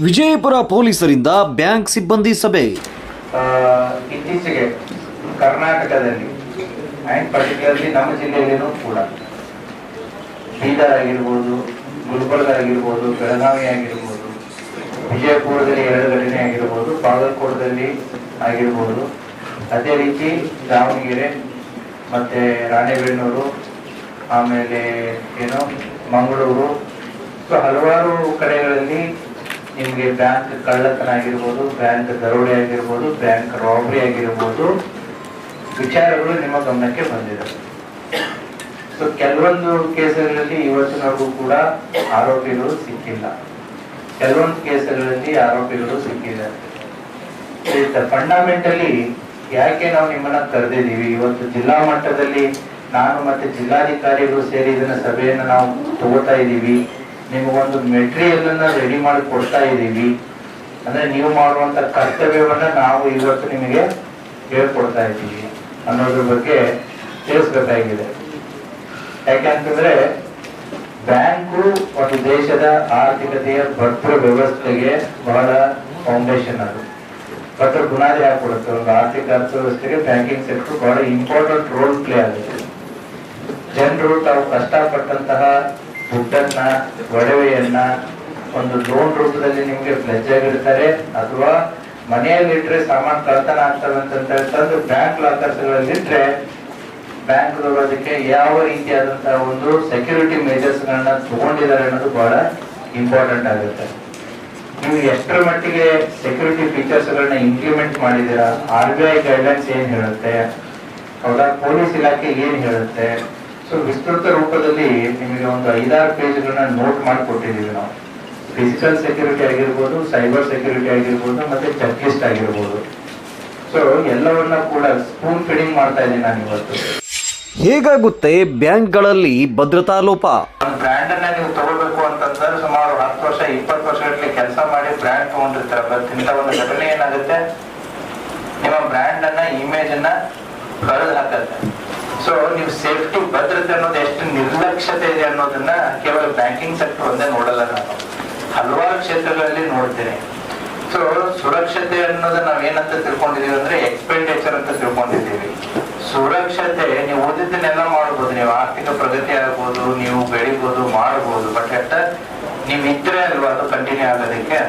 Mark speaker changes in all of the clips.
Speaker 1: ವಿಜಯಪುರ ಪೊಲೀಸರಿಂದ ಬ್ಯಾಂಕ್ ಸಿಬ್ಬಂದಿ ಸಭೆ.
Speaker 2: ಇತ್ತೀಚೆಗೆ ಕರ್ನಾಟಕದಲ್ಲಿ ಆ್ಯಂಡ್ ಪರ್ಟಿಕ್ಯುಲರ್ಲಿ ನಮ್ಮ ಜಿಲ್ಲೆಯಲ್ಲಿನೂ ಕೂಡ ಬೀದರ್ ಆಗಿರ್ಬೋದು, ಗುಲ್ಬರ್ಗ ಆಗಿರ್ಬೋದು, ಬೆಳಗಾವಿ ಆಗಿರ್ಬೋದು, ವಿಜಯಪುರದಲ್ಲಿ 2 ಘಟನೆ ಆಗಿರ್ಬೋದು, ಬಾಗಲಕೋಟದಲ್ಲಿ ಆಗಿರ್ಬೋದು, ಅದೇ ರೀತಿ ದಾವಣಗೆರೆ ಮತ್ತು ರಾಣೆಬೆನ್ನೂರು, ಆಮೇಲೆ ಮಂಗಳೂರು, ಸೊ ಹಲವಾರು ಕಡೆಗಳಲ್ಲಿ ನಿಮಗೆ ಬ್ಯಾಂಕ್ ಕಳ್ಳತನ ಆಗಿರ್ಬೋದು, ಬ್ಯಾಂಕ್ ದರೋಡೆ ಆಗಿರ್ಬೋದು, ಬ್ಯಾಂಕ್ ರಾಬರಿ ಆಗಿರ್ಬೋದು ವಿಚಾರಗಳು ನಿಮ್ಮ ಗಮನಕ್ಕೆ ಬಂದಿದೆ. ಸೊ ಕೆಲವೊಂದು ಕೇಸುಗಳಲ್ಲಿ ಇವತ್ತಿನವರೆಗೂ ಕೂಡ ಆರೋಪಿಗಳು ಸಿಕ್ಕಿಲ್ಲ, ಕೆಲವೊಂದು ಕೇಸುಗಳಲ್ಲಿ ಆರೋಪಿಗಳು ಸಿಕ್ಕಿದ್ದಾರೆ. ಫಂಡಮೆಂಟಲಿ ಯಾಕೆ ನಾವು ನಿಮ್ಮನ್ನ ಕರೆದಿದ್ದೀವಿ, ಇವತ್ತು ಜಿಲ್ಲಾ ಮಟ್ಟದಲ್ಲಿ ನಾನು ಮತ್ತೆ ಜಿಲ್ಲಾಧಿಕಾರಿಗಳು ಸೇರಿ ಇದನ್ನ ಸಭೆಯನ್ನು ನಾವು ತಗೋತಾ ಇದ್ದೀವಿ. ನಿಮಗೊಂದು ಮೆಟೀರಿಯಲ್ ಅನ್ನ ರೆಡಿ ಮಾಡಿ ಕೊಡ್ತಾ ಇದ್ದೀವಿ. ಅಂದ್ರೆ ನೀವು ಮಾಡುವಂತ ಕರ್ತವ್ಯವನ್ನ ನಾವು ಇವತ್ತು ನಿಮಗೆ ಹೇಳ್ಕೊಡ್ತಾ ಇದ್ದೀವಿ ಅನ್ನೋದ್ರ ಬಗ್ಗೆ ತಿಳಿಸ್ಬೇಕಾಗಿದೆ. ಯಾಕೆಂತಂದ್ರೆ ಬ್ಯಾಂಕು ಒಂದು ದೇಶದ ಆರ್ಥಿಕತೆಯ ಭದ್ರ ವ್ಯವಸ್ಥೆಗೆ ಬಹಳ ಫೌಂಡೇಶನ್, ಅದು ಭದ್ರ ಬುನಾದಿ ಹಾಕೊಡುತ್ತೆ. ಒಂದು ಆರ್ಥಿಕ ಅರ್ಥವ್ಯವಸ್ಥೆಗೆ ಬ್ಯಾಂಕಿಂಗ್ ಸೆಕ್ಟರ್ ಬಹಳ ಇಂಪಾರ್ಟೆಂಟ್ ರೋಲ್ ಪ್ಲೇ ಆಗುತ್ತೆ. ಜನರು ತಾವು ಕಷ್ಟಪಟ್ಟಂತಹ ದುಡ್ಡನ್ನ, ಒಡವೆಯನ್ನ ಒಂದು ಲೋನ್ ರೂಪದಲ್ಲಿ ನಿಮ್ಗೆ ಪ್ಲೆಜ್ ಆಗಿರ್ತಾರೆ, ಅಥವಾ ಮನೆಯಲ್ಲಿಟ್ರೆ ಸಾಮಾನು ಕಳ್ತನ ಆಗ್ತವೆ ಅಂತ ತಂದು ಬ್ಯಾಂಕ್ ಲಾಕರ್ಸ್ಗಳಲ್ಲಿ ಇಟ್ರೆ ಬ್ಯಾಂಕ್ದವರು ಅದಕ್ಕೆ ಯಾವ ರೀತಿಯಾದಂತಹ ಒಂದು ಸೆಕ್ಯೂರಿಟಿ ಮೆಜರ್ಸ್ ಗಳನ್ನ ತಗೊಂಡಿದ್ದಾರೆ ಅನ್ನೋದು ಬಹಳ ಇಂಪಾರ್ಟೆಂಟ್ ಆಗುತ್ತೆ. ನೀವು ಎಷ್ಟರ ಮಟ್ಟಿಗೆ ಸೆಕ್ಯೂರಿಟಿ ಫೀಚರ್ಸ್ ಗಳನ್ನ ಇಂಪ್ಲಿಮೆಂಟ್ ಮಾಡಿದ್ದೀರಾ, RBI ಗೈಡ್ಲೈನ್ಸ್ ಏನ್ ಹೇಳುತ್ತೆ, ಹೌದಾ, ಪೊಲೀಸ್ ಇಲಾಖೆ ಏನ್ ಹೇಳುತ್ತೆ. ಸೊ ವಿಸ್ತೃತ ರೂಪದಲ್ಲಿ ನಿಮಗೆ ಒಂದು 5-6 ಪೇಜ್ಗಳನ್ನ ನೋಟ್ ಮಾಡಿಕೊಟ್ಟಿದ್ದೀವಿ ನಾವು. ಫಿಸಿಕಲ್ ಸೆಕ್ಯೂರಿಟಿ ಆಗಿರ್ಬೋದು, ಸೈಬರ್ ಸೆಕ್ಯೂರಿಟಿ ಆಗಿರ್ಬೋದು, ಮತ್ತೆ ಚೆಕ್ ಲಿಸ್ಟ್ ಆಗಿರ್ಬೋದು. ಸೊ ಎಲ್ಲವನ್ನ ಕೂಡ ಸ್ಪೂನ್ ಫೀಡಿಂಗ್ ಮಾಡ್ತಾ ಇದ್ದೀನಿ ನಾನು ಇವತ್ತು.
Speaker 1: ಹೇಗಾಗುತ್ತೆ ಬ್ಯಾಂಕ್ಗಳಲ್ಲಿ ಭದ್ರತಾ ಲೋಪ?
Speaker 2: ಒಂದು ಬ್ರ್ಯಾಂಡ್ ಅನ್ನ ನೀವು ತಗೋಬೇಕು ಅಂತಂದ್ರೆ ಸುಮಾರು 10 ವರ್ಷ 20 ವರ್ಷಗಟ್ಟಲೆ ಕೆಲಸ ಮಾಡಿ ಬ್ರ್ಯಾಂಡ್ ತಗೊಂಡಿರ್ತಾರೆ. ಬಟ್ ಇಂಥ ಒಂದು ಘಟನೆ ಏನಾಗುತ್ತೆ, ನಿಮ್ಮ ಬ್ರ್ಯಾಂಡ್ ಅನ್ನ, ಇಮೇಜ್ ಅನ್ನ ಕಳೆದು ಹಾಕತ್ತೆ. ಸೊ ನೀವು ಸೇಫ್ಟಿ, ಭದ್ರತೆ ಅನ್ನೋದು ಎಷ್ಟು ನಿರ್ಲಕ್ಷ್ಯತೆ ಇದೆ ಅನ್ನೋದನ್ನ ಕೇವಲ ಬ್ಯಾಂಕಿಂಗ್ ಸೆಕ್ಟರ್ ಒಂದೇ ನೋಡಲ್ಲ, ನಾನು ಹಲವಾರು ಕ್ಷೇತ್ರಗಳಲ್ಲಿ ನೋಡ್ತೀನಿ. ಸೊ ಸುರಕ್ಷತೆ ಅನ್ನೋದು ನಾವ್ ಏನಂತ ತಿಳ್ಕೊಂಡಿದೀವಿ ಅಂದ್ರೆ ಎಕ್ಸ್ಪೆಂಡಿಚರ್ ಅಂತ ತಿಳ್ಕೊಂಡಿದ್ದೀವಿ. ಸುರಕ್ಷತೆ ನೀವು ಓದಿದ್ದನ್ನೆಲ್ಲ ಮಾಡ್ಬೋದು, ನೀವು ಆರ್ಥಿಕ ಪ್ರಗತಿ ಆಗ್ಬೋದು, ನೀವು ಬೆಳಿಬೋದು, ಮಾಡ್ಬೋದು, ಬಟ್ ಅಷ್ಟ ನೀವ್ ಇದ್ರೆ ಅಲ್ವಾ ಅದು ಕಂಟಿನ್ಯೂ ಆಗೋದಕ್ಕೆ.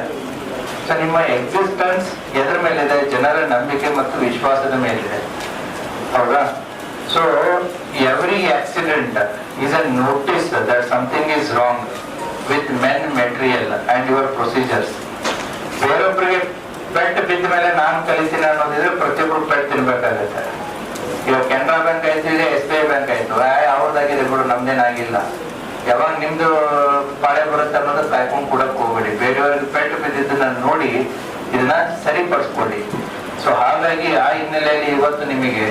Speaker 2: ಸೊ ನಿಮ್ಮ ಎಕ್ಸಿಸ್ಟೆನ್ಸ್ ಎದ್ರ ಮೇಲಿದೆ, ಜನರ ನಂಬಿಕೆ ಮತ್ತು ವಿಶ್ವಾಸದ ಮೇಲಿದೆ, ಹೌದಾ. So every accident is a notice that something is wrong with men, material and your procedures. ಬೇರೊಬ್ಬರಿಗೆ ಪೆಟ್ಟು ಬಿದ್ದ ಮೇಲೆ ನಾನು ಕಲಿತೀನಿ ಅನ್ನೋದಿದ್ರೆ ಪ್ರತಿಯೊಬ್ಬರು ಪೆಟ್ಟು ತಿನ್ಬೇಕಾಗತ್ತೆ. ಇವಾಗ ಕೆನರಾ ಬ್ಯಾಂಕ್ ಆಯ್ತು, ಈಗ SBI ಬ್ಯಾಂಕ್ ಆಯ್ತು, ಅವ್ರದ್ದಾಗಿದೆ ಬಿಡು, ನಮ್ದೇನಾಗಿಲ್ಲ. ಯಾವಾಗ ನಿಮ್ದು ಪಾಳೆ ಬರುತ್ತೆ ಅನ್ನೋದು ಕಾಯ್ಕೊಂಡು ಕೊಡಕ್ ಹೋಗ್ಬೇಡಿ. ಬೇರೆಯವ್ರಿಗೆ ಪೆಟ್ಟು ಬಿದ್ದಿದ್ದನ್ನ ನೋಡಿ ಇದನ್ನ ಸರಿಪಡಿಸ್ಕೊಳ್ಳಿ. ಸೊ ಹಾಗಾಗಿ ಆ ಹಿನ್ನೆಲೆಯಲ್ಲಿ ಇವತ್ತು ನಿಮಗೆ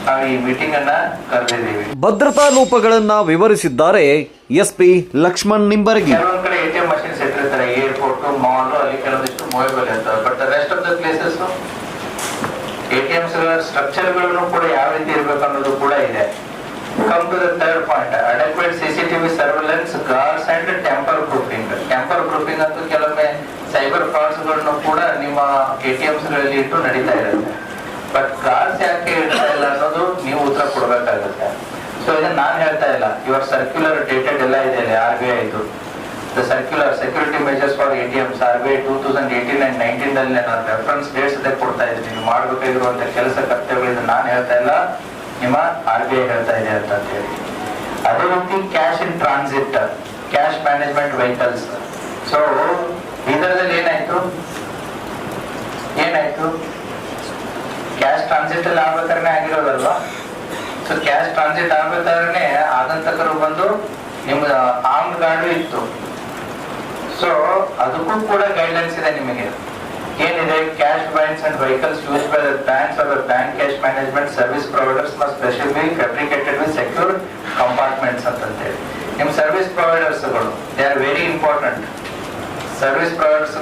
Speaker 2: ನಾವು ಈ ಮೀಟಿಂಗ್ ಅನ್ನ ಕರೆದಿದ್ದೀವಿ.
Speaker 1: ಭದ್ರತಾ ಲೋಪಗಳನ್ನ ವಿವರಿಸಿದ್ದಾರೆ SP ಲಕ್ಷ್ಮಣ್ ನಿಂಬರಗಿ.
Speaker 2: ಕೆಲವೊಂದ್ ಕಡೆ ATM ಮಷಿನ್ಸ್ ಇಟ್ಟಿರ್ತಾರೆ, ಏರ್ಪೋರ್ಟ್, ಮಾಲ್, ಅಲ್ಲಿ ಕೆಲವೊಂದಿಷ್ಟು ಮೊಬೈಲ್ ಇರ್ತವೆ. But rest of the places ATMs structure ಗಳನ್ನು ಕೂಡ ಯಾವ ರೀತಿ ಇರ್ಬೇಕು ಅನ್ನೋದು ಕೂಡ ಇದೆ. Come to the third point, adequate CCTV surveillance, guards and tamper proofing. Tamper proofing ಅಂತೂ ಕೆಲವೊಮ್ಮೆ ಸೈಬರ್ ಫ್ರಾಡ್ಸ್ ಗಳನ್ನು ಕೂಡ ನಿಮ್ಮ ATMs ಗಳಲ್ಲಿ ಇಟ್ಟು ನಡೀತಾ ಇರುತ್ತೆ. ಬಟ್ ಗಾರ್ಡ್ಸ್ ಯಾಕೆ ಇಡ್ತಾ ಇಲ್ಲ ಅನ್ನೋದು ನೀವು ಉತ್ತರ ಕೊಡ್ಬೇಕಾಗುತ್ತೆ. ಸೊ ಇದನ್ನ ನಾನ್ ಹೇಳ್ತಾ ಇಲ್ಲ, ಇವರ್ ಸರ್ಕ್ಯುಲರ್ ಡೇಟೆಡ್ ಎಲ್ಲ ಇದೆ ಅಲ್ಲಿ, RBI ಇದು the circular security measures for ATMs RBI 2018 and 19 ನಲ್ಲಿ ನಾನು ರೆಫರೆನ್ಸ್ ಡೇಟ್ಸ್ ಅದೇ ಕೊಡ್ತಾ ಇದ್ದೀನಿ. ನೀವು ಮಾಡ್ಬೇಕಾಗಿರುವಂತ ಕೆಲಸ ಕರ್ತವ್ಯಗಳು ನಾನು ಹೇಳ್ತಾ ಇಲ್ಲ, ನಿಮ್ಮ RBI ಹೇಳ್ತಾ ಇದೆ ಅಂತ ಹೇಳಿ. ಅದೇ ರೀತಿ cash in transit, cash management vehicles. So ಇದರಲ್ಲಿ ಏನಾಯ್ತು, ಕ್ಯಾಶ್ ಟ್ರಾನ್ಸಿಟ್ ಅಲ್ಲಿ ಆಗ್ಬೇಕಾದ್ರೆ ಆಗಿರೋದಲ್ವಾ. ಸೊ ಕ್ಯಾಶ್ ಟ್ರಾನ್ಸಿಟ್ ಆಗ್ಬೇಕಾದ್ರೆ ಆಗಂತಕರು ಬಂದು ನಿಮ್ದು ಆರ್ಮ್ಡ್ ಗಾರ್ಡ್ ಇತ್ತು. ಸೊ ಅದಕ್ಕೂ ಕೂಡ ಗೈಡ್ಲೈನ್ಸ್ ಇದೆ ನಿಮಗೆ. ಏನಿದೆ, cash banks and vehicles use by the banks or bank cash management service providers must specially fabricated with secure compartments ಅಂತೇಳಿ. ನಿಮ್ ಸರ್ವಿಸ್ ಪ್ರೊವೈಡರ್ಸ್ಗಳು they are very important. Service providers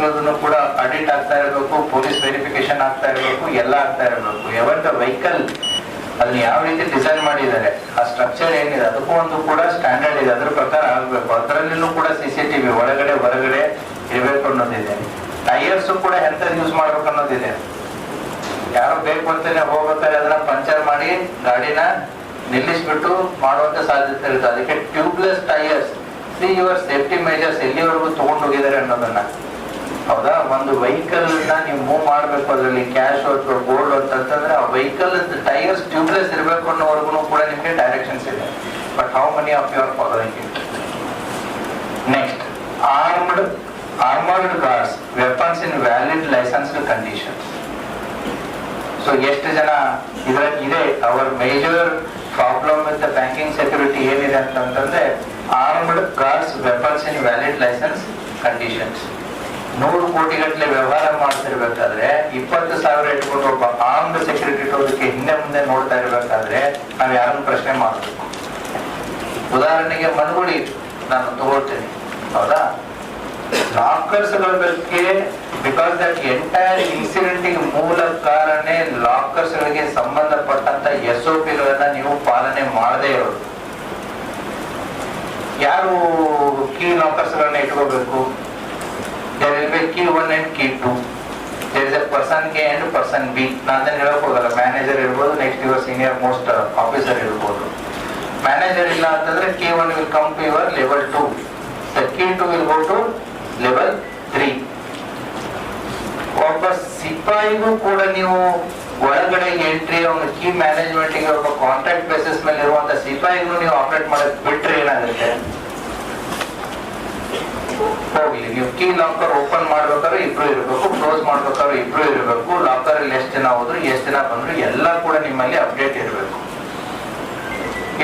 Speaker 2: ಕೂಡ ಆಡಿಟ್ ಆಗ್ತಾ ಇರಬೇಕು, ಪೊಲೀಸ್ ವೆರಿಫಿಕೇಶನ್ ಆಗ್ತಾ ಇರಬೇಕು, ಎಲ್ಲ ಆಗ್ತಾ ಇರಬೇಕು. ಯಾವಾಗ ವೆಹಿಕಲ್ ಅದನ್ನ ಯಾವ ರೀತಿ ಡಿಸೈನ್ ಮಾಡಿದ್ದಾರೆ, ಆ ಸ್ಟ್ರಕ್ಚರ್ ಏನಿದೆ ಅದಕ್ಕೂ ಒಂದು ಕೂಡ ಸ್ಟ್ಯಾಂಡರ್ಡ್ ಇದೆ, ಅದ್ರ ಪ್ರಕಾರ ಆಗ್ಬೇಕು. ಅದರಲ್ಲಿನೂ ಕೂಡ CCTV ಒಳಗಡೆ ಹೊರಗಡೆ ಇರಬೇಕು ಅನ್ನೋದಿದೆ. ಟೈರ್ಸ್ ಕೂಡ ಎಂತದ್ ಯೂಸ್ ಮಾಡ್ಬೇಕು ಅನ್ನೋದಿದೆ. ಯಾರೋ ಬೇಕು ಅಂತಾನೆ ಹೋಗ್ಬೇಕಾದ್ರೆ ಅದನ್ನ ಪಂಚರ್ ಮಾಡಿ ಗಾಡಿನ ನಿಲ್ಲಿಸ್ಬಿಟ್ಟು ಮಾಡುವಂತ ಸಾಧ್ಯತೆ ಇರುತ್ತೆ. ಅದಕ್ಕೆ tubeless tyres, see your safety measures ಎಲ್ಲಿವರೆಗೂ ತಗೊಂಡು ಹೋಗಿದ್ದಾರೆ ಅನ್ನೋದನ್ನ. ಹೌದಾ, ಒಂದು ವೆಹಿಕಲ್ ನ ನೀವು ಮೂವ್ ಮಾಡ್ಬೇಕು, ಅದರಲ್ಲಿ ಕ್ಯಾಶ್ ಅಥವಾ ಗೋಲ್ಡ್ ಅಂತಂದ್ರೆ ಆ ವೆಹಿಕಲ್ ಟೈರ್ಸ್ ಟ್ಯೂಬ್ಲೆಸ್ ಇರಬೇಕು ಅನ್ನೋವರೆಗೂ ಕೂಡ ನಿಮ್ಗೆ ಡೈರೆಕ್ಷನ್ಸ್ ಇದೆ. But how many of you are following it? Next, armored guards, weapons in valid licensed conditions. So ಎಷ್ಟು ಜನ ಇದೆ? Our major problem with the banking security ಏನಿದೆ ಅಂತಂದ್ರೆ armed guards weapons in valid license conditions. 100 crore ಗಟ್ಟಲೆ ವ್ಯವಹಾರ ಮಾಡ್ತಿರ್ಬೇಕಾದ್ರೆ 20,000 ಇಟ್ಕೊಂಡು ಒಬ್ಬ armed security ಇಟ್ಟೋದಕ್ಕೆ ಹಿಂದೆ ಮುಂದೆ ನೋಡ್ತಾ ಇರ್ಬೇಕಾದ್ರೆ ನಾವ್ ಯಾರನ್ನು ಪ್ರಶ್ನೆ ಮಾಡಬೇಕು? ಉದಾಹರಣೆಗೆ ಮನಗುಳಿ ನಾನು ತಗೊಳ್ತೀನಿ, ಹೌದಾ? ಲಾಕರ್ಸ್ ಗಳ ಬಗ್ಗೆ, ಬಿಕಾಸ್ ದಟ್ ಎಂಟೈರ್ ಇನ್ಸಿಡೆಂಟ್ ಮೂಲ ಕಾರಣ ಲಾಕರ್ಸ್ ಗಳಿಗೆ ಸಂಬಂಧಪಟ್ಟಂತ SOP ಗಳನ್ನ ನೀವು ಪಾಲನೆ ಮಾಡದೇ ಇರೋದು. ಯಾರು ಕೀ ಲಾಕರ್ಸ್ ಗಳನ್ನ ಇಟ್ಕೋಬೇಕು? there will be key 1 and key 2. there is a person A and person B. ನಾನು ಹೇಳಕ್ ಹೋಗಲ್ಲ, ಮ್ಯಾನೇಜರ್ ಇರ್ಬೋದು, next your senior most officer ಇರ್ಬೋದು. ಮ್ಯಾನೇಜರ್ ಇಲ್ಲ ಅಂತಂದ್ರೆ key 1 will come to your level 2, the key 2 will go to level 3. ಒಬ್ಬ ಸಿಪಾಯಿಗೂ ಕೂಡ ನೀವು ಒಳಗಡೆ ಎಂಟ್ರಿ, ಅವನು ಕೀ ಮ್ಯಾನೇಜ್ಮೆಂಟ್ ಗೆ ಒಬ್ಬ ಕಾಂಟ್ರಾಕ್ಟ್ ಬೇಸಿಸ್ ಮೇಲೆ ಇರುವಂತ ಸಿಪಾಯಿಗೂ ನೀವು ಆಪರೇಟ್ ಮಾಡಕ್ ಬಿಟ್ರೆ ಏನಾಗುತ್ತೆ? ಹೋಗ್ಲಿ, ನೀವು ಕೀ ಲಾಕರ್ ಓಪನ್ ಮಾಡ್ಬೇಕಾದ್ರೆ ಇಬ್ರು ಇರಬೇಕು, ಕ್ಲೋಸ್ ಮಾಡ್ಬೇಕಾದ್ರೆ ಇಬ್ರು ಇರಬೇಕು, ಲಾಕರ್ ಅಲ್ಲಿ ಎಷ್ಟು ಜನ ಹೋದ್ರು ಎಷ್ಟು ಜನ ಬಂದ್ರು ಎಲ್ಲ ಕೂಡ ನಿಮ್ಮಲ್ಲಿ ಅಪ್ಡೇಟ್ ಇರಬೇಕು.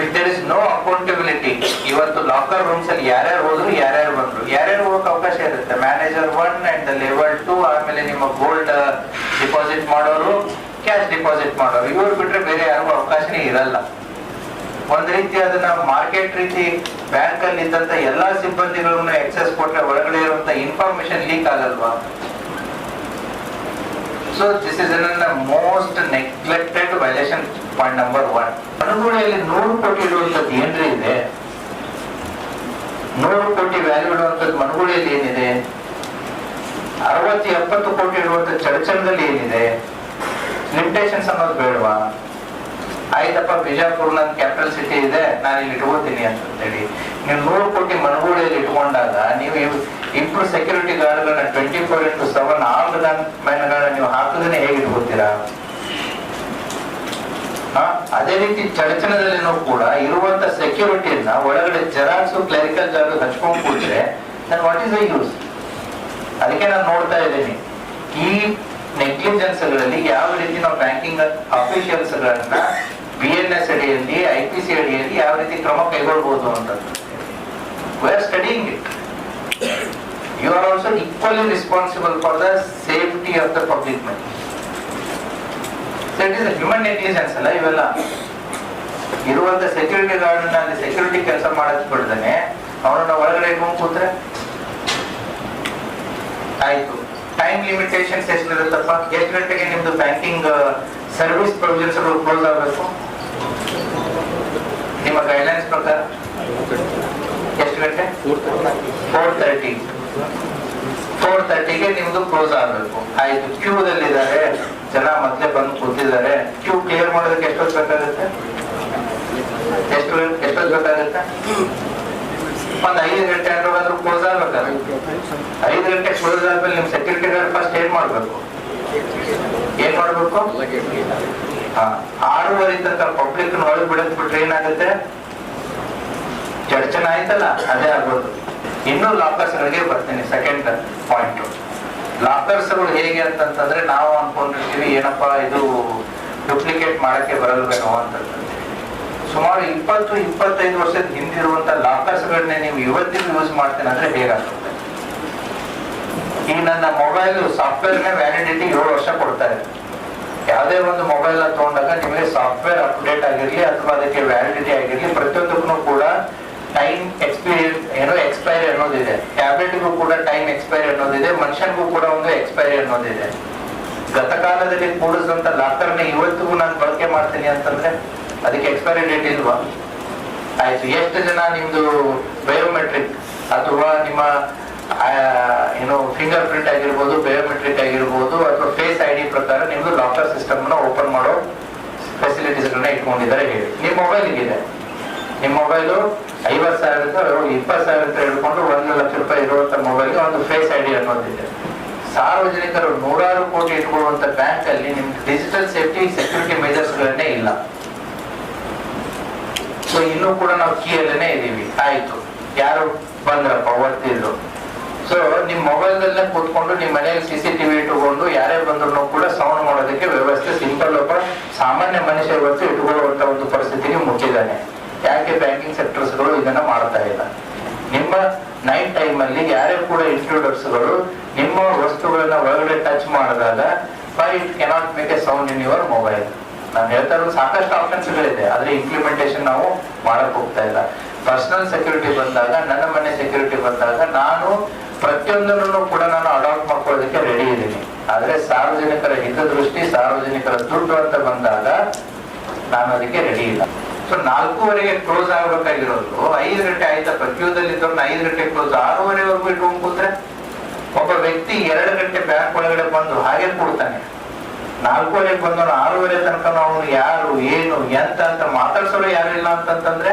Speaker 2: If there is no accountability, ಇವತ್ತು ಲಾಕರ್ ರೂಮ್ಸ್ ಅಲ್ಲಿ ಯಾರ್ಯಾರು ಹೋದ್ರು ಯಾರ್ಯಾರು ಬಂದ್ರು, ಯಾರ್ಯಾರು ಹೋಗಕ್ ಅವಕಾಶ ಇರುತ್ತೆ? ಮ್ಯಾನೇಜರ್ 1 ಅಂಡ್ ಲೆವೆಲ್ 2, ಆಮೇಲೆ ನಿಮ್ಮ ಗೋಲ್ಡ್ ಡಿಪಾಸಿಟ್ ಮಾಡೋರು, ಕ್ಯಾಶ್ ಡಿಪಾಸಿಟ್ ಮಾಡೋರು, ಇವ್ರು ಬಿಟ್ರೆ ಬೇರೆ ಯಾರಿಗೂ ಅವಕಾಶನೇ ಇರಲ್ಲ. ಒಂದ್ ರೀತಿ ಅದನ್ನ ಮಾರ್ಕೆಟ್ ರೀತಿ ಬ್ಯಾಂಕ್ ಅಲ್ಲಿ ಇದ್ದಂತ ಎಲ್ಲಾ ಸಿಬ್ಬಂದಿಗಳನ್ನು ಎಕ್ಸೆಸ್ ಕೊಟ್ರೆ ಒಳಗಡೆ ಇರುವಂತ ಇನ್ಫಾರ್ಮೇಶನ್ ಲೀಕ್ ಆಗಲ್ವಾ? So this is an most neglected violation point number 1. ಮನಗುಳಿಯಲ್ಲಿ 100 ಕೋಟಿ ಇರುವಂತದ್ದು ಏನ್ರಿ ಇದೆ? 100 ಕೋಟಿ ವ್ಯಾಲ್ಯೂ ಇರುವಂತದ್ದು ಮನಗುಳಿಯಲ್ಲಿ ಏನಿದೆ? 60-70 ಕೋಟಿ ಇರುವಂತ ಚಡಚಣದಲ್ಲಿ ಏನಿದೆ? ಲಿಮಿಟೇಷನ್ಸ್ ಅನ್ನೋದು ಬೇಡವಾ? ಆಯ್ತಪ್ಪ, ಬಿಜಾಪುರ್ ನನ್ನ ಕ್ಯಾಪಿಟಲ್ ಸಿಟಿ ಇದೆ, ನಾನು ಇಲ್ಲಿ ಇಟ್ಕೋತೀನಿ ಅಂತ ಹೇಳಿ ನೀವು 100 ಕೋಟಿ ಮನಗುಳಿಯಲ್ಲಿ ಇಟ್ಕೊಂಡಾಗ ನೀವು ಇಬ್ರು ಸೆಕ್ಯೂರಿಟಿ ಗಾರ್ಡ್ಗಳನ್ನ 24/7 ಆರ್ಮ್ಡ್ ಮ್ಯಾನ್ಗಳನ್ನ ನೀವು ಹಾಕದೇನೆ ಹೇಗೆ ಇಟ್ಕೋತೀರಾ? ಅದೇ ರೀತಿ ಚಡಚಣದಲ್ಲಿನೂ ಕೂಡ ಇರುವಂತ ಸೆಕ್ಯೂರಿಟಿಯನ್ನ ಒಳಗಡೆ ಜೆರಾಕ್ಸ್ ಕ್ಲರಿಕಲ್ ಜಾಗ ಹಚ್ಕೊಂಡ್ ಕೂತ್ರೆ then what is the use? ಅದಕ್ಕೆ ನಾನು ನೋಡ್ತಾ ಇದ್ದೀನಿ ಈ ನೆಗ್ಲಿಜೆನ್ಸ್ ಗಳಲ್ಲಿ ಯಾವ ರೀತಿ ನಾವು ಬ್ಯಾಂಕಿಂಗ್ ಅಫಿಷಿಯಲ್ಸ್ ಗಳನ್ನ BNS ಅಡಿಯಲ್ಲಿ, IPC ಅಡಿಯಲ್ಲಿ ಯಾವ ರೀತಿ ಕ್ರಮ ಕೈಗೊಳ್ಬಹುದು ಅಂತ we are studying it. You are also equally responsible for the safety of the public money. So it is a human negligence ಅಲ್ಲ ಇವೆಲ್ಲ. ಇರುವಂತ ಸೆಕ್ಯೂರಿಟಿ ಗಾರ್ಡ್ ನಲ್ಲಿ ಸೆಕ್ಯೂರಿಟಿ ಕೆಲಸ ಮಾಡೋದ್ ಬಿಡ್ದೇನೆ ಅವನನ್ನ ಒಳಗಡೆ ಇಟ್ಕೊಂಡ್ ಕೂತ್ರೆ ಆಯ್ತು. ಟೈಮ್ ಲಿಮಿಟೇಷನ್ಸ್ ಎಷ್ಟಿರುತ್ತಪ್ಪ? ಎಷ್ಟು ಗಂಟೆಗೆ ನಿಮ್ದು ಬ್ಯಾಂಕಿಂಗ್ ಸರ್ವಿಸ್ ಪ್ರೊವಿಷನ್ಸ್ ಕ್ಲೋಸ್ ಆಗಬೇಕು? ನಿಮ್ಮ ಗೈಡ್ಲೈನ್ಸ್ ಪ್ರಕಾರ ಎಷ್ಟು ಗಂಟೆ? 4:30ಗೆ ನಿಮ್ದು ಕ್ಲೋಸ್ ಆಗಬೇಕು. ಆಯ್ತು, ಕ್ಯೂದಲ್ಲಿ ಇದ್ದಾರೆ ಜನ, ಮೊದ್ಲೇ ಬಂದು ಕೂತಿದ್ದಾರೆ, ಕ್ಯೂ ಕ್ಲಿಯರ್ ಮಾಡೋದಕ್ಕೆ ಎಷ್ಟೊತ್ತು ಬೇಕಾಗುತ್ತೆ? ಎಷ್ಟೊತ್ತು ಬೇಕಾಗುತ್ತೆ? ಒಂದ್ 5 ಗಂಟೆ ಅಂದ್ರೆ ಕ್ಲೋಸ್ ಆಗ್ಬೇಕಾದ್ರೆ 5 ಗಂಟೆ ಕ್ಲೋಸ್ ಆದ್ಮೇಲೆ ನಿಮ್ ಸೆಕ್ಯೂರಿಟಿ ಗಾರ್ಡ್ ಫಸ್ಟ್ ಏನ್ ಮಾಡ್ಬೇಕು? 6:30 ತನಕ ಪಬ್ಲಿಕ್ ಒಳಗೆ ಬಿಡಕ್ ಬಿಟ್ರೆ ಏನಾಗುತ್ತೆ? ಚರ್ಚನೆ ಆಯ್ತಲ್ಲ, ಅದೇ ಆಗೋದು. ಇನ್ನು ಲಾಕರ್ಸ್ ಗಳಿಗೆ ಬರ್ತೀನಿ. ಸೆಕೆಂಡ್ ಪಾಯಿಂಟ್, ಲಾಕರ್ಸ್ ಗಳು ಹೇಗೆ ಅಂತಂದ್ರೆ ನಾವು ಅನ್ಕೊಂಡಿರ್ತೀವಿ ಏನಪ್ಪಾ ಇದು ಡೂಪ್ಲಿಕೇಟ್ ಮಾಡಕ್ಕೆ ಬರಲ್ವೇನೋ ಅಂತಂದ್ರೆ ಸುಮಾರು 20-25 ವರ್ಷದ ಹಿಂದಿರುವಂತ ಲಾಕರ್ಸ್ ಗಳನ್ನೇ ನೀವು ಇವತ್ತಿಗೂ ಯೂಸ್ ಮಾಡ್ತೀನಿ ಅಂದ್ರೆ ಹೇಗಾಗುತ್ತೆ? ಈಗ ನನ್ನ ಮೊಬೈಲ್ ಸಾಫ್ಟ್ವೇರ್ ವ್ಯಾಲಿಡಿಟಿ 7 ವರ್ಷ ಕೊಡ್ತಾರೆ. ಯಾವುದೇ ಒಂದು ಮೊಬೈಲ್ ತಗೊಂಡಾಗ ನಿಮಗೆ ಸಾಫ್ಟ್ವೇರ್ ಅಪ್ಡೇಟ್ ಆಗಿರ್ಲಿ ಅಥವಾ ಅದಕ್ಕೆ ವ್ಯಾಲಿಡಿಟಿ ಆಗಿರ್ಲಿ ಪ್ರತಿಯೊಂದಕ್ಕೂ ಕೂಡ ಟೈಮ್ ಎಕ್ಸ್ಪೈರಿ ಅನ್ನೋದಿದೆ. ಟ್ಯಾಬ್ಲೆಟ್ಗೂ ಕೂಡ ಟೈಮ್ ಎಕ್ಸ್ಪೈರಿ ಅನ್ನೋದಿದೆ, ಮನುಷ್ಯನಿಗೂ ಕೂಡ ಒಂದು ಎಕ್ಸ್ಪೈರಿ ಅನ್ನೋದಿದೆ. ಗತಕಾಲದಲ್ಲಿ ಕೂಡಿಸಿದಂತ ಲಾಕರ್ನ ಇವತ್ತಿಗೂ ನಾನು ಬಳಕೆ ಮಾಡ್ತೀನಿ ಅಂತಂದ್ರೆ ಅದಕ್ಕೆ ಎಕ್ಸ್ಪೈರಿ ಡೇಟ್ ಇಲ್ವಾ? ಆಯ್ತು, ಎಷ್ಟು ಜನ ನಿಮ್ದು ಬಯೋಮೆಟ್ರಿಕ್ ಅಥವಾ ನಿಮ್ಮ ಏನು ಫಿಂಗರ್ ಪ್ರಿಂಟ್ ಆಗಿರ್ಬೋದು, ಬಯೋಮೆಟ್ರಿಕ್ ಆಗಿರ್ಬೋದು, ಅಥವಾ ಫೇಸ್ ID ಪ್ರಕಾರ ನಿಮ್ದು ಲಾಕರ್ ಸಿಸ್ಟಮ್ ನ ಓಪನ್ ಮಾಡೋ ಫೆಸಿಲಿಟೀಸ್ ಗಳನ್ನ ಇಟ್ಕೊಂಡಿದ್ದಾರೆ ಹೇಳಿ. ನಿಮ್ಮ ಮೊಬೈಲ್ ಇದೆ, ನಿಮ್ಮ ಮೊಬೈಲು 50,000 20,000 ಹಿಡ್ಕೊಂಡು 1 ಲಕ್ಷ ರೂಪಾಯಿ ಇರುವಂತ ಮೊಬೈಲ್ ಒಂದು ಫೇಸ್ ID ಅನ್ನೋದಿದೆ. ಸಾರ್ವಜನಿಕರು ನೂರಾರು ಕೋಟಿ ಇಟ್ಕೊಳ್ಳುವಂತ ಬ್ಯಾಂಕ್ ಅಲ್ಲಿ ನಿಮ್ಗೆ ಡಿಜಿಟಲ್ ಸೇಫ್ಟಿ ಸೆಕ್ಯೂರಿಟಿ ಮೆಜರ್ಸ್ ಗಳನ್ನೇ ಇಲ್ಲ. ಸೊ ಇನ್ನೂ ಕೂಡ ನಾವು ಕೀಯಲ್ಲೇನೆ ಇದೀವಿ. ಆಯ್ತು, ಯಾರು ಬಂದ್ರಪ್ಪ ಒತ್ತಿದ್ರು. ಸೊ ನಿಮ್ ಮೊಬೈಲ್ ದಲ್ಲೇ ಕೂತ್ಕೊಂಡು ನಿಮ್ ಮನೆಯಲ್ಲಿ CCTV ಇಟ್ಟುಕೊಂಡು ಯಾರೇ ಬಂದ್ರು ಕೂಡ ಸೌಂಡ್ ಮಾಡೋದಕ್ಕೆ ವ್ಯವಸ್ಥೆ ಸಿಂಪಲ್ ಒಬ್ಬ ಸಾಮಾನ್ಯ ಮನುಷ್ಯ ಇವತ್ತು ಇಟ್ಟುಕೊಳ್ಳುವಂತ ಒಂದು ಪರಿಸ್ಥಿತಿಗೆ ಮುಟ್ಟಿದ್ದಾನೆ. ಯಾಕೆ ಬ್ಯಾಂಕಿಂಗ್ ಸೆಕ್ಟರ್ಸ್ ಗಳು ಇದನ್ನ ಮಾಡ್ತಾ ಇಲ್ಲ? ನಿಮ್ಮ ನೈಟ್ ಟೈಮ್ ಅಲ್ಲಿ ಯಾರೇ ಕೂಡ ಇಂಟ್ರೂಡರ್ಸ್ ಗಳು ನಿಮ್ಮ ವಸ್ತುಗಳನ್ನ ಒಳಗಡೆ ಟಚ್ ಮಾಡಿದಾಗ it cannot make A sound in your mobile. ನಾನು ಹೇಳ್ತಾ ಇರೋದು ಸಾಕಷ್ಟು ಆಪ್ಷನ್ಸ್ ಗಳಿದೆ, ಆದ್ರೆ ಇಂಪ್ಲಿಮೆಂಟೇಷನ್ ನಾವು ಮಾಡಕ್ ಹೋಗ್ತಾ ಇಲ್ಲ. ಪರ್ಸನಲ್ ಸೆಕ್ಯೂರಿಟಿ ಬಂದಾಗ, ನನ್ನ ಮನೆ ಸೆಕ್ಯೂರಿಟಿ ಬಂದಾಗ ನಾನು ಪ್ರತಿಯೊಂದನ್ನು ಕೂಡ ನಾನು ಅಡಾಪ್ಟ್ ಮಾಡ್ಕೊಳ್ಳೋದಕ್ಕೆ ರೆಡಿ ಇದ್ದೀನಿ. ಆದ್ರೆ ಸಾರ್ವಜನಿಕರ ಹಿತದೃಷ್ಟಿ, ಸಾರ್ವಜನಿಕರ ದುಡ್ಡು ಅಂತ ಬಂದಾಗ ನಾನು ಅದಕ್ಕೆ ರೆಡಿ ಇಲ್ಲ. ಸೊ 4:30ಗೆ ಕ್ಲೋಸ್ ಆಗ್ಬೇಕಾಗಿರೋದು 5 ಗಂಟೆ ಆಯ್ತಪ್ಪ, ಕ್ಯೂದಲ್ಲಿ ಇದ್ದವ್ರನ್ನ 5 ಗಂಟೆ ಕ್ಲೋಸ್, 6:30ವರೆಗೂ ಇಟ್ಕೊಂಡು ಕೂತ್ರೆ ಒಬ್ಬ ವ್ಯಕ್ತಿ 2 ಗಂಟೆ ಬ್ಯಾಂಕ್ ಒಳಗಡೆ ಬಂದು ಹಾಗೆ ಕೊಡ್ತಾನೆ. 4:30ಗೆ ಬಂದವನು 6:30 ತನಕ ಅವನು ಯಾರು ಏನು ಎಂತ ಅಂತ ಮಾತಾಡ್ಸೋರು ಯಾರು ಇಲ್ಲ ಅಂತಂದ್ರೆ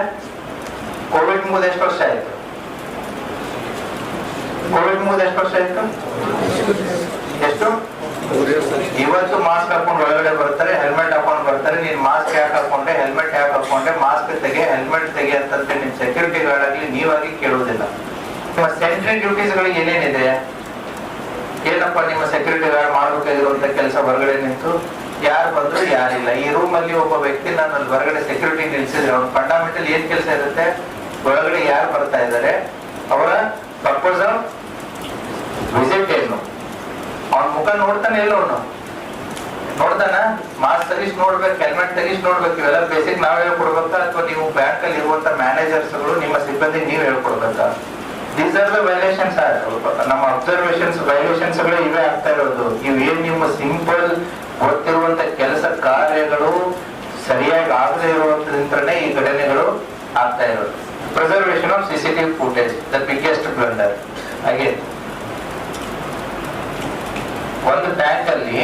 Speaker 2: ಕೋವಿಡ್ ಮುಗಿದ ಎಷ್ಟು ವರ್ಷ ಆಯ್ತು? ಕೋವಿಡ್ ಮುಗಿದ ಎಷ್ಟು ವರ್ಷ ಆಯ್ತು? ಎಷ್ಟು? ಇವತ್ತು ಮಾಸ್ಕ್ ಹಾಕೊಂಡು ಒಳಗಡೆ ಬರ್ತಾರೆ, ಹೆಲ್ಮೆಟ್ ಹಾಕೊಂಡು ಬರ್ತಾರೆ. ನೀನ್ ಮಾಸ್ಕ್ ಯಾಕೆ ಹಾಕೊಂಡೆ, ಹೆಲ್ಮೆಟ್ ಯಾಕೆ ಹಾಕೊಂಡೆ, ಮಾಸ್ಕ್ ತೆಗೆ, ಹೆಲ್ಮೆಟ್ ತೆಗೆ ಅಂತಂದ್ರೆ ನಿಮ್ ಸೆಕ್ಯೂರಿಟಿ ಗಾರ್ಡ್ ಆಗ್ಲಿ ನೀವಾಗಿ ಕೇಳುವುದಿಲ್ಲ. ನಿಮ್ಮ ಸೆಂಟ್ರಿ ಡ್ಯೂಟೀಸ್ ಗಳಿಗೆ ಏನೇನಿದೆ? ಏನಪ್ಪ ನಿಮ್ಮ ಸೆಕ್ಯೂರಿಟಿ ಗಾರ್ಡ್ ಮಾಡ್ಬೇಕಾಗಿರುವಂತ ಕೆಲಸ ಹೊರಗಡೆ ನಿಂತು ಯಾರು ಬಂದ್ರು ಯಾರಿಲ್ಲ. ಈ ರೂಮ್ ಅಲ್ಲಿ ಒಬ್ಬ ವ್ಯಕ್ತಿ ನಾನು ಅಲ್ಲಿ ಹೊರಗಡೆ ಸೆಕ್ಯೂರಿಟಿ ನಿಲ್ಸಿದ್ರೆ ಅವ್ರ ಫಂಡಮೆಂಟಲ್ ಏನ್ ಕೆಲಸ ಇರುತ್ತೆ? ಒಳಗಡೆ ಯಾರು ಬರ್ತಾ ಇದ್ದಾರೆ, ಅವರ ಪರ್ಪಸ್ ಆಫ್ ವಿಸಿಟ್ ಏನು, ಅವನ ಮುಖ ನೋಡ್ತಾನೆ ಇಲ್ಲ, ಅವನು ನೋಡ್ತಾನ? ಮಾಸ್ಕ್ ತೆಗಿಸ್ ನೋಡ್ಬೇಕು, ಹೆಲ್ಮೆಟ್ ತೆಗಿಸ್ ನೋಡ್ಬೇಕು. ಇವೆಲ್ಲ ಬೇಸಿಕ್ ನಾವ್ ಹೇಳ್ಕೊಡ್ಬೇಕಾ ಅಥವಾ ನೀವು ಬ್ಯಾಂಕ್ ಅಲ್ಲಿ ಇರುವಂತ ಮ್ಯಾನೇಜರ್ಸ್ ಗಳು ನಿಮ್ಮ ಸಿಬ್ಬಂದಿ ನೀವ್ ಹೇಳ್ಕೊಡ್ಬೇಕಾ? These are the violations. ನಮ್ಮ ಅಬ್ಸರ್ವೇಷನ್ಸ್ ವೈಲೇಷನ್ಸ್ ಗಳು ಇವೇ ಆಗ್ತಾ ಇರೋದು. ಇವೇನ್ ನಿಮ್ಮ ಸಿಂಪಲ್ ಗೊತ್ತಿರುವಂತ ಕೆಲಸ ಕಾರ್ಯಗಳು ಸರಿಯಾಗಿ ಆಗದೆ ಇರುವಂತದಿಂದನೇ ಈ ಘಟನೆಗಳು ಆಗ್ತಾ ಇರೋದು. Preservation of CCTV footage the biggest blunder. ಹಾಗೆ ಒಂದು ಬ್ಯಾಂಕ್ ಅಲ್ಲಿ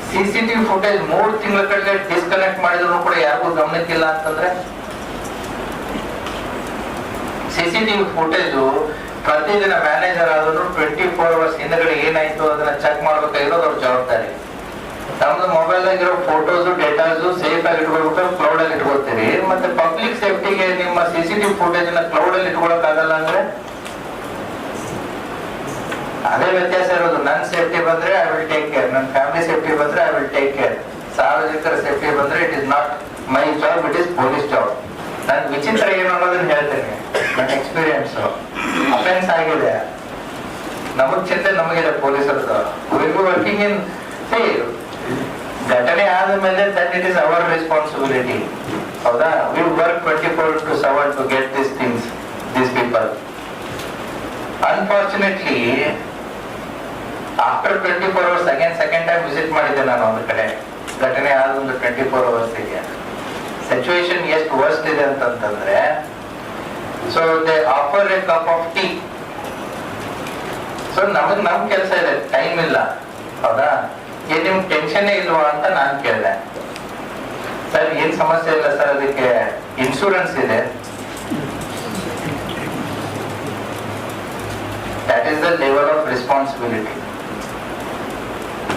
Speaker 2: CCTV ಫುಟೇಜ್ 3 ತಿಂಗಳ ಕಡೆ ಡಿಸ್ಕನೆಕ್ಟ್ ಮಾಡಿದ್ರು ಕೂಡ ಯಾರಿಗೂ ಗಮನಕ್ಕಿಲ್ಲ ಅಂತಂದ್ರೆ CCTV ಫುಟೇಜ್ ಪ್ರತಿದಿನ ಮ್ಯಾನೇಜರ್ ಆದರೂ 24 ಅವರ್ಸ್ ಹಿಂದಗಡೆ ಏನಾಯ್ತು ಅದನ್ನ ಚೆಕ್ ಮಾಡ್ಬೇಕಾಗಿರೋದು ಅವ್ರ ಜವಾಬ್ದಾರಿ. ನಮ್ದು ಮೊಬೈಲ್ ಆಗಿರೋ ಫೋಟೋಸ್ ಡೇಟಾಸ್ ಸೇಫ್ ಆಗಿ ಇಟ್ಕೊಳ್ಬೇಕು, ಕ್ಲೌಡ್ ಅಲ್ಲಿ ಇಟ್ಕೊಳ್ತೀರಿ. ಮತ್ತೆ ಪಬ್ಲಿಕ್ ಸೇಫ್ಟಿಗೆ ನಿಮ್ಮ CCTV ಫುಟೇಜ್ ನ ಕ್ಲೌಡ್ ಅಲ್ಲಿ ಇಟ್ಕೊಳಕ್ ಆಗಲ್ಲ ಅಂದ್ರೆ ಅದೇ ವ್ಯತ್ಯಾಸ ಇರೋದು. ನನ್ನ ಸೇಫ್ಟಿ ಬಂದ್ರೆ ಐ ವಿಲ್ ಟೇಕ್ ಕೇರ್, ನನ್ನ ಫ್ಯಾಮಿಲಿ ಸೇಫ್ಟಿ ಬಂದ್ರೆ ಐ ವಿಲ್ ಟೇಕ್ ಕೇರ್. ಸಾರ್ವಜನಿಕರ ಸೇಫ್ಟಿ ಬಂದ್ರೆ it is not my job, it is police job. ನನ್ ವಿಚಿತ್ರ ಏನು ಅನ್ನೋದನ್ನ ಹೇಳ್ತೇನೆ. ನನ್ನ ಎಕ್ಸ್ಪೀರಿಯನ್ಸ್ ಅಫೆನ್ಸ್ ಆಗಿದೆ, ನಮಗ್ ಚಿಂತೆ ನಮಗಿದೆ ಪೊಲೀಸರದು. ವರ್ಕಿಂಗ್ ಇನ್ ಘಟನೆ ಆದ ಮೇಲೆ that it is our responsibility. ಹೌದಾ? We work 24/7 to get this things, this people. Unfortunately after 24 hours again second time visit ಮಾಡಿದ್ದೆ ನಾನು ಒಂದು ಕಡೆ. ಘಟನೆ ಆದ ಒಂದು 24 ಅವರ್ಸ್ಗೆ ಸಿಚುವೇಶನ್ ಎಷ್ಟು ವರ್ಸ್ಟ್ ಇದೆ ಅಂತಂದ್ರೆ, so they offer A cup of tea. So ನಮ್ ಕೆಲಸ ಇದೆ, ಟೈಮ್ ಇಲ್ಲ. ಹೌದಾ? ಏನ್ ನಿಮ್ ಟೆನ್ಷನ್ ಇಲ್ವಾ ಅಂತ ನಾನ್ ಕೇಳಿದೆ. ಸರ್ ಏನ್ ಸಮಸ್ಯೆ ಇಲ್ಲ ಸರ್, ಅದಕ್ಕೆ ಇನ್ಶೂರೆನ್ಸ್ ಇದೆ. That is the level of responsibility.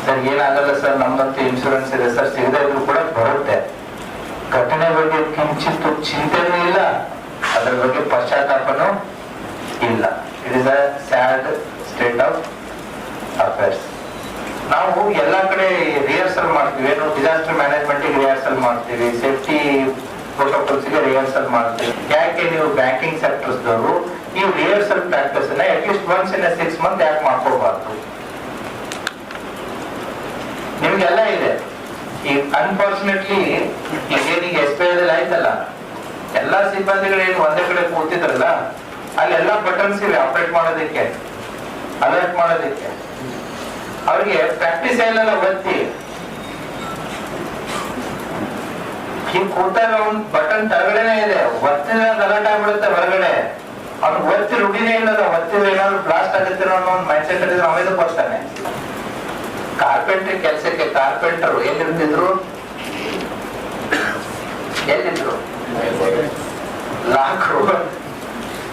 Speaker 2: Sir ಏನಾಗಲ್ಲ ಸರ್, ನಮ್ದಂತೂ ಇನ್ಶೂರೆನ್ಸ್ ಇದೆ ಸರ್, ಸಿಗದೇ ಇದ್ರು ಕೂಡ ಬರುತ್ತೆ. ಘಟನೆ ಬಗ್ಗೆ ಕಿಂಚಿತ್ತು ಚಿಂತೆನೂ ಇಲ್ಲ, ಅದರ ಬಗ್ಗೆ ಪಶ್ಚಾತ್ತಾಪನೂ ಇಲ್ಲ. It is a sad state of affairs. ನಾವು ಎಲ್ಲಾ ಕಡೆ ರಿಹರ್ಸಲ್ ಮಾಡ್ತೀವಿ, ಏನು ಡಿಸಾಸ್ಟರ್ ಮ್ಯಾನೇಜ್ಮೆಂಟ್ ರಿಹರ್ಸಲ್ ಮಾಡ್ತೀವಿ, ಸೇಫ್ಟಿ ಪ್ರೋಟೋಕಾಲ್ಸ್ ಗೆ ರಿಹರ್ಸಲ್ ಮಾಡ್ತೀವಿ. ಯಾಕೆ ನೀವು ಬ್ಯಾಂಕಿಂಗ್ ಸೆಕ್ಟರ್ಸ್ ದವರು ಈ ರಿಹರ್ಸಲ್ ಪ್ರಾಕ್ಟೀಸ್ ನ ಅಟ್ಲೀಸ್ಟ್ ಒನ್ಸ್ ಇನ್ 6 ಮಂತ್ ಯಾಕೆ ಮಾಡ್ಕೋಬಾರ್ದು? ನಿಮ್ಗೆಲ್ಲ ಇದೆ. ಈ ಅನ್ಫಾರ್ಚುನೇಟ್ಲಿ ಈಗೇನಿಗೆ SBI ಆಯ್ತಲ್ಲ, ಎಲ್ಲಾ ಸಿಬ್ಬಂದಿಗಳೇನು ಒಂದೇ ಕಡೆ ಕೂತಿದ್ರಲ್ಲ, ಅಲ್ಲೆಲ್ಲ ಬಟನ್ಸ್ ಇವೆ ಆಪರೇಟ್ ಮಾಡೋದಕ್ಕೆ, ಅಲರ್ಟ್ ಮಾಡೋದಕ್ಕೆ. ಅವ್ರಿಗೆ ಪ್ರಾಕ್ಟೀಸ್ ಎಲ್ಲ ಒತ್ತಿ ಹಿಂಗ್ ಕೂತಾಗ ಒಂದ್ ಬಟನ್ ತಳಗಡೆನೆ ಇದೆ, ಒತ್ತಿದ ಅಲರ್ಟ್ ಆಗ್ಬಿಡುತ್ತೆ ಹೊರಗಡೆ. ಅವ್ನು ಒತ್ತಿ ರೂಢಿನೇ ಇಲ್ಲದ, ಒತ್ತಿದ್ರೆ ಏನಾದ್ರು ಬ್ಲಾಸ್ಟ್ ಆಗುತ್ತೆ ಅನ್ನೋ ಒಂದು ಮೈಂಡ್ ಸೆಟ್ ಇದ್ರೆ ಅವೇದು ಬರ್ತಾನೆ. ಕಾರ್ಪೆಂಟ್ರಿ ಕೆಲಸಕ್ಕೆ ಕಾರ್ಪೆಂಟರ್ ಎಲ್ಲಿರ್ತಿದ್ರು, ಎಲ್ಲಿದ್ರು ಲಾಕ್ರು.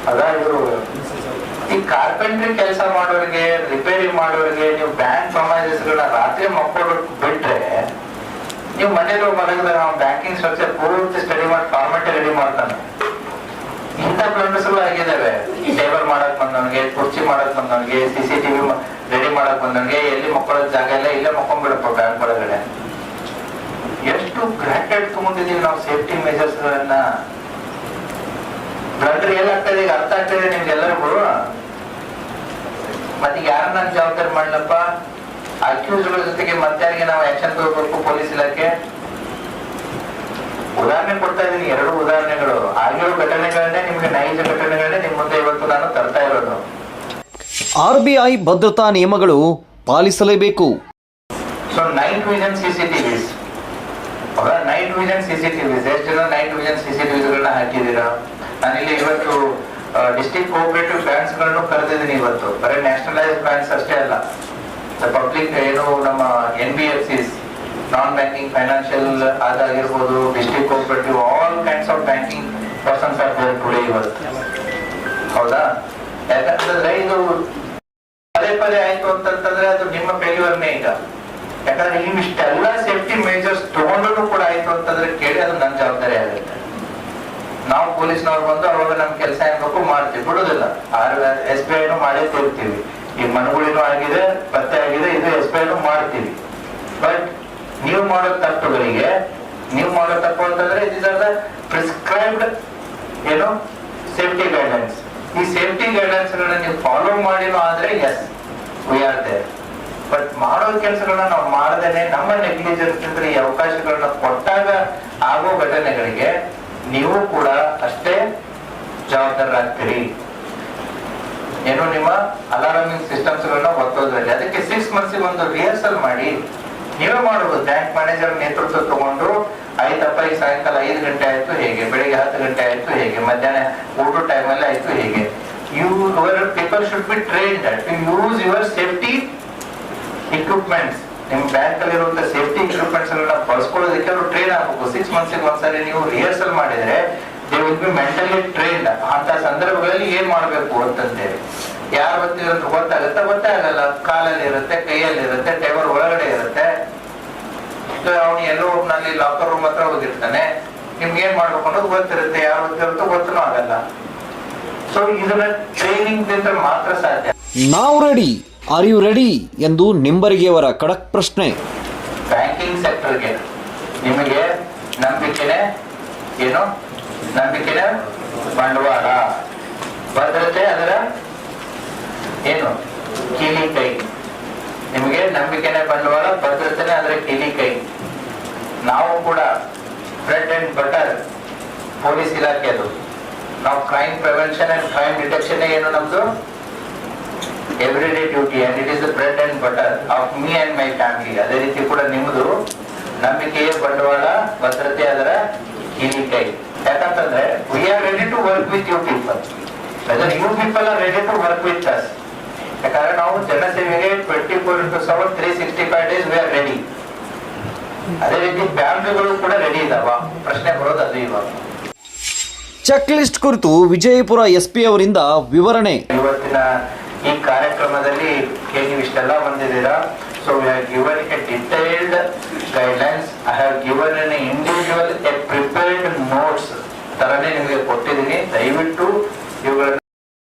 Speaker 2: ಅದ ಇವರು ಈ ಕಾರ್ಪೆಂಟ್ರಿ ಕೆಲಸ ಮಾಡೋರಿಗೆ, ರಿಪೇರಿ ಮಾಡೋರಿಗೆ ನೀವು ಬ್ಯಾಂಕ್ ಪ್ರೊಮೈಸಸ್ ಗಳನ್ನ ರಾತ್ರಿ ಮಕ್ಕಳು ಬಿಟ್ರೆ, ನೀವು ಮನೇಲಿ ಮಲಗಿದ್ರೆ ನಾವು ಬ್ಯಾಂಕಿಂಗ್ ಸ್ಟ್ರಕ್ಚರ್ ಪೂರ್ತಿ ಸ್ಟಡಿ ಮಾಡಿ ಫಾರ್ಮೆಟ್ ರೆಡಿ ಮಾಡ್ತಾನೆ. ಇಂಥ ಬ್ಲಂಡರ್ಸ್ ಆಗಿದ್ದಾವೆ. ಟೇಬಲ್ ಮಾಡಕ್ ಬಂದವನಿಗೆ, ಕುರ್ಚಿ ಮಾಡಕ್ ಬಂದವನಿಗೆ, CCTV ರೆಡಿ ಮಾಡಕ್ ಬಂದವನಿಗೆ, ಎಲ್ಲಿ ಮಕ್ಕಳ ಜಾಗ ಇಲ್ಲ, ಇಲ್ಲೇ ಮಕ್ಕೊಂಡ್ಬಿಡಪ್ಪ ಬ್ಯಾಂಕ್ ಒಳಗಡೆ. ಎಷ್ಟು ಗ್ರಾಂಟೆಡ್ ತಗೊಂಡಿದೀವಿ ನಾವು ಸೇಫ್ಟಿ ಮೆಜರ್ಸ್ ಗಳನ್ನ. ಬ್ಲಂಡರ್ ಏನಾಗ್ತದೆ ಈಗ ಅರ್ಥ ಆಗ್ತದೆ ನಿಮ್ಗೆಲ್ಲರಿಗೂ. ಮತ್ತೆ ಯಾರನ್ನ ಜವಾಬ್ದಾರಿ ಮಾಡ್ಲಪ್ಪ? ಅಕ್ಯೂಸ್ಗಳ ಜೊತೆಗೆ ಮತ್ತೆ ನಾವು ಆಕ್ಷನ್ ತಗೋಬೇಕು ಪೊಲೀಸ್ ಇಲಾಖೆ. ಉದಾಹರಣೆ ಕೊಡ್ತಾ ಇದೀನಿ, 2 ಉದಾಹರಣೆಗಳು ಆಗಿರೋ ಘಟನೆಗಳನ್ನೇ, ನಿಮ್ಗೆ ನೈಜ ಘಟನೆಗಳನ್ನೇ ನಿಮ್ ಮುಂದೆ ಇವತ್ತು ನಾನು ತರ್ತಾ ಇರೋದು.
Speaker 1: RBI ಭದ್ರತಾ ನಿಯಮಗಳು ಪಾಲಿಸಲೇಬೇಕು.
Speaker 2: So night vision CCTVs, night vision CCTVs, ಎಷ್ಟು ಜನ ನೈಟ್ ವಿಷನ್ CCTVs ಗಳನ್ನ ಹಾಕಿದೀರಾ? ನಾನಿಲ್ಲಿ ಇವತ್ತು ಡಿಸ್ಟ್ರಿಕ್ಟ್ ಕೋಆಪರೇಟಿವ್ ಬ್ಯಾಂಕ್ಸ್ ಗಳನ್ನು ಕರೆದಿದ್ದೀನಿ. ಇವತ್ತು ಬರೀ ನ್ಯಾಷನಲೈಸ್ ಬ್ಯಾಂಕ್ಸ್ ಅಷ್ಟೇ ಅಲ್ಲ, ಪಬ್ಲಿಕ್ ಏನು ನಮ್ಮ NBFCs, ನಾನ್ ಬ್ಯಾಂಕಿಂಗ್ ಫೈನಾನ್ಷಿಯಲ್ ಅದಾಗಿರ್ಬೋದು, district cooperative, all kinds of banking persons are there today ಇವತ್ತು. ಹೌದಾ? ಯಾಕಂತಂದ್ರೆ ಇದು ಪದೇ ಪದೇ ಆಯ್ತು ಅಂತಂತಂದ್ರೆ ಅದು ನಿಮ್ಮ ಫೇಲ್ಯೂರ್ನೇ ಈಗ. ಯಾಕಂದ್ರೆ ನೀವು ಇಷ್ಟೆಲ್ಲ ಸೇಫ್ಟಿ ಮೇಜರ್ಸ್ ತಗೊಂಡ್ರು ಕೂಡ ಆಯ್ತು ಅಂತಂದ್ರೆ ಕೇಳಿ ಅದು ನನ್ನ ಜವಾಬ್ದಾರಿ ಆಗುತ್ತೆ. ನಾವು ಪೊಲೀಸ್ನವ್ರು ಬಂದು ಅವಾಗ ನಮ್ ಕೆಲಸ ಏನ್ಬೇಕು ಮಾಡ್ತೀವಿ, ಬಿಡುದಿಲ್ಲ. SBI ಮಾಡೇ ತೋರ್ತೀವಿ. ಈ ಮನುಗಳಿನೂ ಆಗಿದೆ, ಪತ್ತೆ ಆಗಿದೆ, ಇದು SBI ಮಾಡ್ತೀವಿ. ಬಟ್ ನೀವು ಮಾಡೋ ತಪ್ಪುಗಳಿಗೆ, ನೀವು ಮಾಡೋ ತಪ್ಪು ಅಂತಂದ್ರೆ it is are the prescribed ಏನು ಸೇಫ್ಟಿ ಗೈಡ್ಲೈನ್ಸ್. ಈ ಸೇಫ್ಟಿ ಗೈಡ್ಲೈನ್ಸ್ ಗಳನ್ನ ನೀವು ಫಾಲೋ ಮಾಡಿನೂ ಆದ್ರೆ as we are there. But ಮಾಡೋ ಕೆಲಸಗಳನ್ನ ನಾವು ಮಾಡದೇನೆ ನಮ್ಮ ನೆಗ್ಲಿಜೆನ್ಸ್ ಅಂದ್ರೆ ಈ ಅವಕಾಶಗಳನ್ನ ಕೊಟ್ಟಾಗ ಆಗೋ ಘಟನೆಗಳಿಗೆ ನೀವು ಕೂಡ ಅಷ್ಟೇ ಜವಾಬ್ದಾರರಾಗ್ತೀರಿ. ಏನು ನಿಮ್ಮ ಅಲಾರ್ಮಿಂಗ್ ಸಿಸ್ಟಮ್ಸ್ ಗಳನ್ನ ಒತ್ತೋದ್ರಲ್ಲಿ ಅದಕ್ಕೆ 6 months ಒಂದು ರಿಹರ್ಸಲ್ ಮಾಡಿ ನೀವೇ ಮಾಡಬಹುದು. ಬ್ಯಾಂಕ್ ಮ್ಯಾನೇಜರ್ ನೇತೃತ್ವ ತಗೊಂಡು, ಆಯ್ತಪ್ಪ ಈ ಸಾಯಂಕಾಲ 5 ಗಂಟೆ ಆಯ್ತು ಹೇಗೆ, ಬೆಳಿಗ್ಗೆ 10 ಗಂಟೆ ಆಯ್ತು ಹೇಗೆ, ಮಧ್ಯಾಹ್ನ ಊಟ ಟೈಮಲ್ಲಿ ಆಯ್ತು ಹೇಗೆ. Your people should be trained to use your safety equipments. ನಿಮ್ ಬ್ಯಾಂಕ್ ಅಲ್ಲಿ ಇರುವಂತಹ ಸೇಫ್ಟಿ ಇಕ್ವಿಪ್ಮೆಂಟ್ಸ್ ಗಳನ್ನ ಬಳಸ್ಕೊಳ್ಳೋದಕ್ಕೆ ಅವರು ಟ್ರೈನ್ ಆಗಬೇಕು. 6 months ಒಂದ್ಸರಿ ನೀವು ರಿಹರ್ಸಲ್ ಮಾಡಿದ್ರೆ they will be mentally trained. ಅಂತ ಸಂದರ್ಭಗಳಲ್ಲಿ ಏನ್ ಮಾಡ್ಬೇಕು ಅಂತಂತೇಳಿ ಯಾರು ಗೊತ್ತಿರೋದು ಗೊತ್ತಾಗುತ್ತೆ, ಗೊತ್ತೇ ಆಗಲ್ಲ. ಕಾಲಲ್ಲಿ ಇರುತ್ತೆ, ಕೈಯಲ್ಲಿ ಇರುತ್ತೆ, ಟೇಬಲ್ ಒಳಗಡೆ ಇರುತ್ತೆ. ಅವನು ಎಲ್ಲೋ ನಲ್ಲಿ ಲಾಕರ್ ರೂಮ್ ಹತ್ರ ಹೋಗಿರ್ತಾನೆ. ನಿಮ್ಗೆ ಏನ್ ಮಾಡ್ಬೇಕು ಅನ್ನೋದು ಗೊತ್ತಿರುತ್ತೆ, ಯಾರು ಗೊತ್ತಿರುತ್ತೋ ಗೊತ್ತೂ ಆಗಲ್ಲ. ಸೊ ಇದನ್ನ ಟ್ರೈನಿಂಗ್ ಮಾತ್ರ ಸಾಧ್ಯ.
Speaker 1: ನಾವು ರೆಡಿ, ಆರ್ ಯು ರೆಡಿ ಎಂದು ನಿಂಬರಿಗೆಯವರ ಖಡಕ್ ಪ್ರಶ್ನೆ.
Speaker 2: ಬ್ಯಾಂಕಿಂಗ್ ಸೆಕ್ಟರ್ಗೆ ನಿಮಗೆ ನಂಬಿಕೆನೆ ಏನು? ನಂಬಿಕೆನೆ ಬಂಡವಾಳ, ಭದ್ರತೆ ಅದರ ಏನು ಕೀಲಿ ಕೈ. ನಿಮಗೆ ನಂಬಿಕೆನೆ ಬಂಡವಾಳ, ಭದ್ರತೆನೆ ಅದರ ಕೀಲಿ ಕೈ. ನಾವು ಕೂಡ ಬ್ರೆಡ್ ಅಂಡ್ ಬಟರ್ ಪೊಲೀಸ್ ಇಲಾಖೆದು. ನಾವು crime prevention and crime detection ಏನು ನಮ್ದು everyday duty, and it is the bread and butter of me and my family. ಅದೇ ರೀತಿ ಕೂಡ ನಿಮ್ಮದು ನಂಬಿಕೆಯೇ ಬಂಡವಾಳ, ಭದ್ರತೆ ಅದರ ಕೀಲಿ ಕೈ. ಯಾಕಂತಂದ್ರೆ we are ready to work with you people, whether you people are ready to work with us. ಯಾಕಂದ್ರೆ ನಾವು ಜನಸೇವೆಗೆ 24/7 365 days ವಿ ಆರ್ ರೆಡಿ. ಅದೇ ರೀತಿ ಬ್ಯಾಂಕ್ಗಳು ಕೂಡ ರೆಡಿ ಇದಾವ. ಪ್ರಶ್ನೆ ಬರೋದು ಅದು. ಇವಾಗ
Speaker 1: ಚೆಕ್ ಲಿಸ್ಟ್ ಕುರಿತು ವಿಜಯಪುರ SP ಅವರಿಂದ ವಿವರಣೆ.
Speaker 2: ಇವತ್ತಿನ ಈ ಕಾರ್ಯಕ್ರಮದಲ್ಲಿ ನೀವು ಇಷ್ಟೆಲ್ಲ ಬಂದಿದ್ದೀರಾ. So we have given A detailed guidelines. I have given an individual A prepared notes ತರನೇ ನಿಮಗೆ ಕೊಟ್ಟಿದ್ದೀನಿ. ದಯವಿಟ್ಟು ಇವುಗಳನ್ನ